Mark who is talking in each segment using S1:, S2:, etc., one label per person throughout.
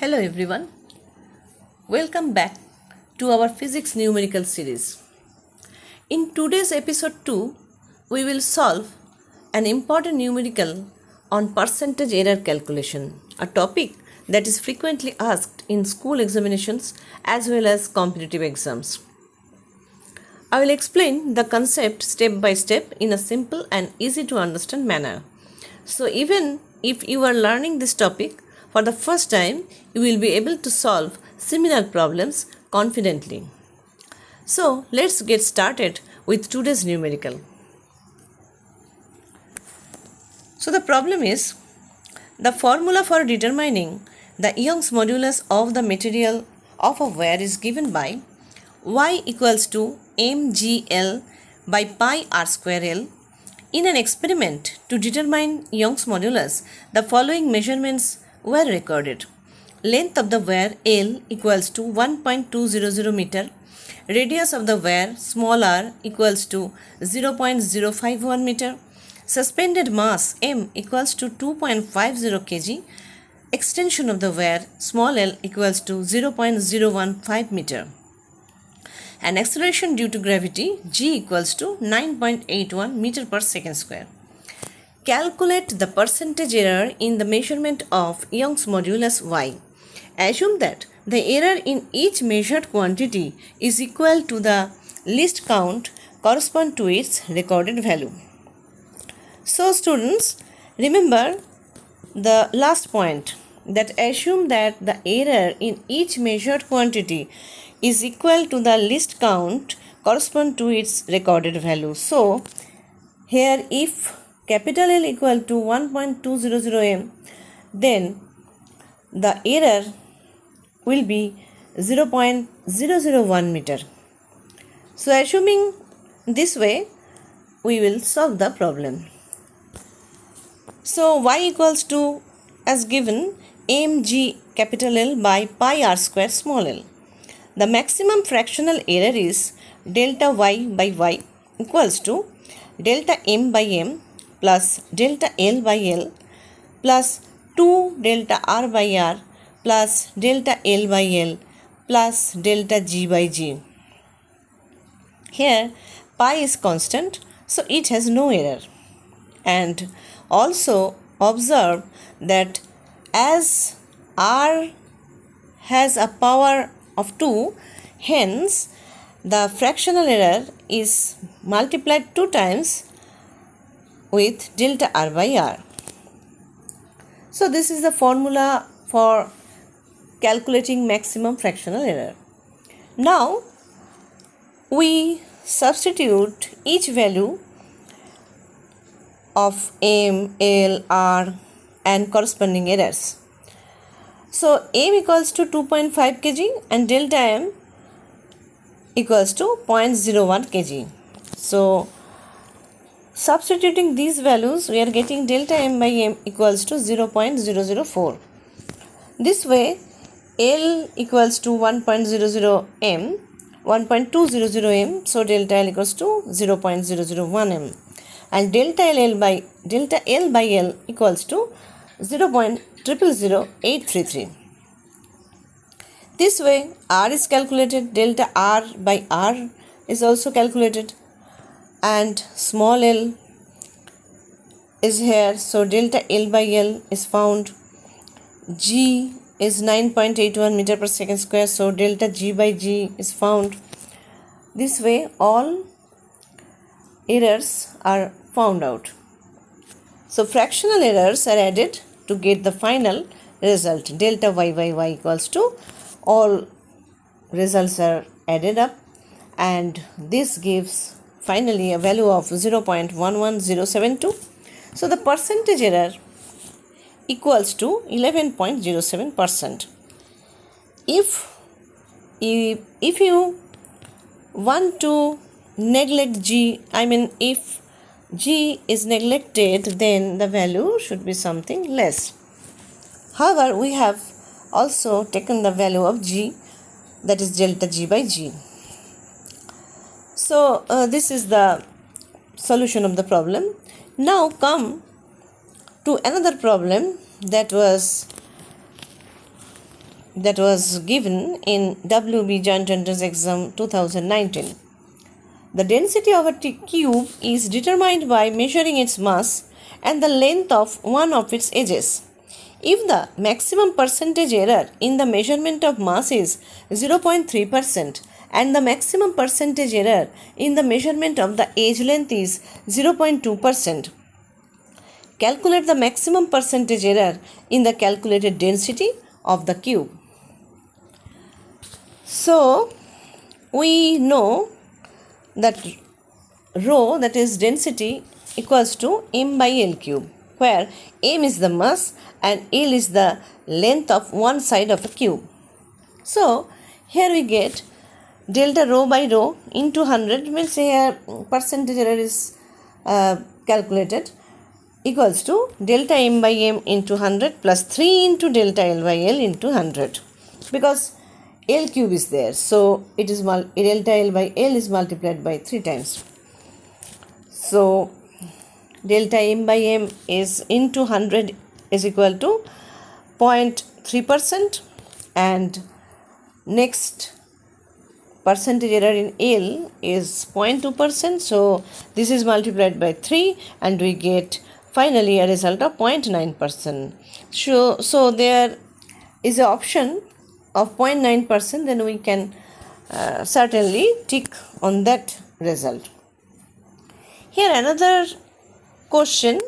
S1: Hello everyone, welcome back to our Physics Numericals series. In today's episode 2, we will solve an important numerical on percentage error calculation, a topic that is frequently asked in school examinations as well as competitive exams. I will explain the concept step by step in a simple and easy to understand manner. So even if you are learning this topic for the first time, you will be able to solve similar problems confidently. So let's get started with today's numerical. So the problem is, the formula for determining the Young's modulus of the material of a wire is given by y equals to mgl by pi r square L. In an experiment to determine Young's modulus, the following measurements were recorded. Length of the wire L equals to 1.200 meter. Radius of the wire small r equals to 0.051 meter. Suspended mass M equals to 2.50 kg. Extension of the wire small l equals to 0.015 meter. And acceleration due to gravity G equals to 9.81 meter per second square. Calculate the percentage error in the measurement of Young's modulus Y. Assume that the error in each measured quantity is equal to the least count correspond to its recorded value. So students, remember the last point, that assume that the error in each measured quantity is equal to the least count correspond to its recorded value. So here if capital L equal to 1.200 m, then the error will be 0.001 meter. So assuming this way, we will solve the problem. So y equals to, as given, mg capital L by pi r square small l. The maximum fractional error is delta y by y equals to delta m by m plus delta L by L plus 2 delta R by R plus delta L by L plus delta G by G. Here pi is constant, so it has no error. And also observe that as R has a power of 2, hence the fractional error is multiplied 2 times with delta R by R. So this is the formula for calculating maximum fractional error. Now we substitute each value of M, L, R and corresponding errors. So M equals to 2.5 kg and delta M equals to 0.01 kg. So substituting these values, we are getting delta M by M equals to 0.004. This way L equals to 1.00 M, 1.200 M, so delta L equals to 0.001 M. And delta L by L equals to 0.000833. This way R is calculated, delta R by R is also calculated, and small l is here, so delta L by L is found. G is 9.81 meter per second square, so delta G by G is found. This way all errors are found out. So fractional errors are added to get the final result. Delta y by y equals to, all results are added up, and this gives finally a value of 0.11072. So the percentage error equals to 11.07%. If you want to neglect G, if G is neglected, then the value should be something less. However, we have also taken the value of G, that is delta G by G. So this is the solution of the problem. Now come to another problem that was that was given in WBJEE Entrance Exam 2019. The density of a cube is determined by measuring its mass and the length of one of its edges. If the maximum percentage error in the measurement of mass is 0.3% and the maximum percentage error in the measurement of the edge length is 0.2%, calculate the maximum percentage error in the calculated density of the cube. So, we know that rho, that is density, equals to m by L cube, where m is the mass and L is the length of one side of a cube. So, here we get delta rho by rho into 100, means here percentage error is calculated, equals to delta m by m into 100 plus 3 into delta L by L into 100, because L cube is there, so it is delta L by L is multiplied by 3 times. So delta m by m is into 100 is equal to 0.3%, and next percentage error in L is 0.2%, so this is multiplied by 3 and we get finally a result of 0.9%. So there is an option of 0.9%, then we can certainly tick on that result. Here another question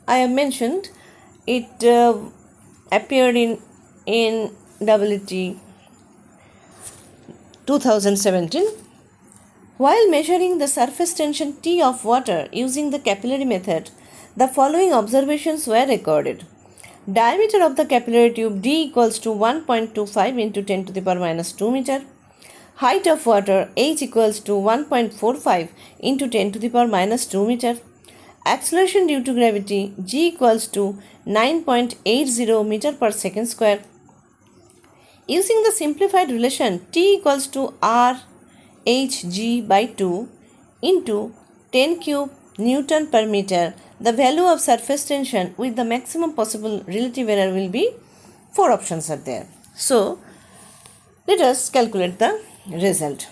S1: I have mentioned, it appeared in WT 2017. While measuring the surface tension T of water using the capillary method, the following observations were recorded. Diameter of the capillary tube D equals to 1.25 into 10 to the power minus 2 meter. Height of water H equals to 1.45 into 10 to the power minus 2 meter. Acceleration due to gravity G equals to 9.80 meter per second square. Using the simplified relation T equals to R Hg by 2 into 10 cube Newton per meter, the value of surface tension with the maximum possible relative error will be 4 options are there. So, let us calculate the result.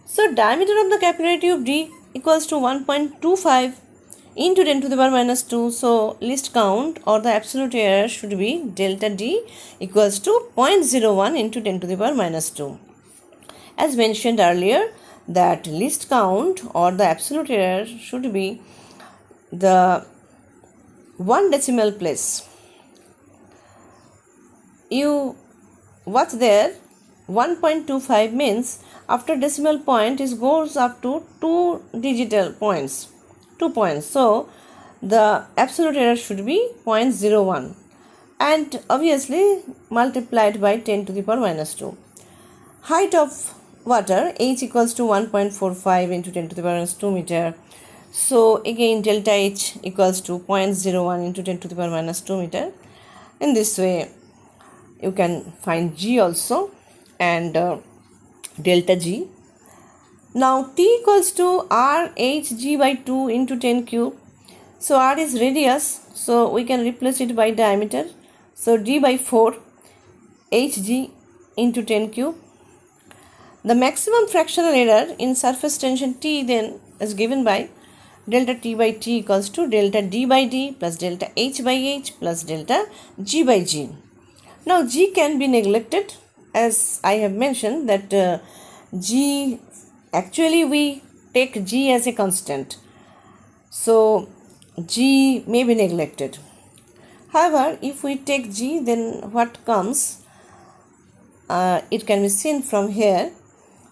S1: So, diameter of the capillary tube D equals to 1.25 into 10 to the power minus 2. So, least count or the absolute error should be delta D equals to 0.01 into 10 to the power minus 2. As mentioned earlier, that least count or the absolute error should be the 1 decimal place. You watch there, 1.25 means after decimal point it goes up to 2 digital points, 2 points. So the absolute error should be 0.01 and obviously multiplied by 10 to the power minus 2. Height of water H equals to 1.45 into 10 to the power minus 2 meter. So again delta H equals to 0.01 into 10 to the power minus 2 meter. In this way you can find G also and delta G. Now T equals to R Hg by 2 into 10 cube. So R is radius, so we can replace it by diameter. So D by 4 Hg into 10 cube. The maximum fractional error in surface tension T then is given by delta T by T equals to delta D by D plus delta H by H plus delta G by G. Now G can be neglected, as I have mentioned that G, actually we take G as a constant. So G may be neglected. However, if we take G, then what comes, it can be seen from here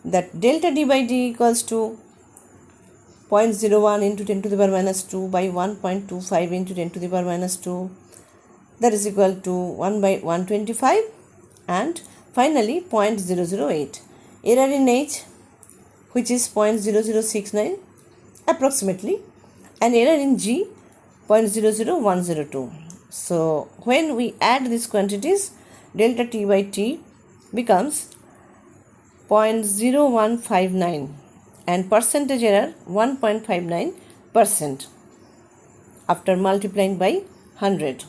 S1: that delta D by D equals to 0.01 into 10 to the power minus 2 by 1.25 into 10 to the power minus 2, that is equal to 1 by 125, and finally 0.008. Error in H, which is 0.0069 approximately, and error in G 0.00102. So when we add these quantities, delta T by T becomes 0.0159 and percentage error 1.59% after multiplying by 100.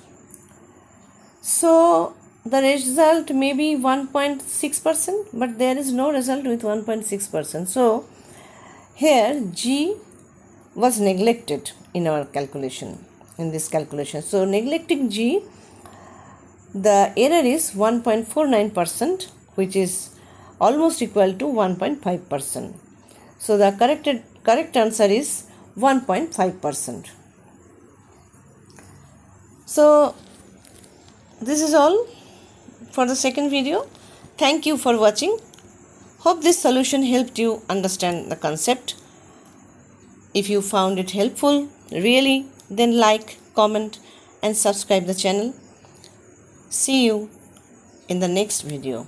S1: So the result may be 1.6%, but there is no result with 1.6%. So here G was neglected in our calculation, in this calculation. So neglecting G, the error is 1.49%, which is almost equal to 1.5%. So the correct answer is 1.5%. So this is all for the second video. Thank you for watching. Hope this solution helped you understand the concept. If you found it helpful, really, then like, comment and subscribe the channel. See you in the next video.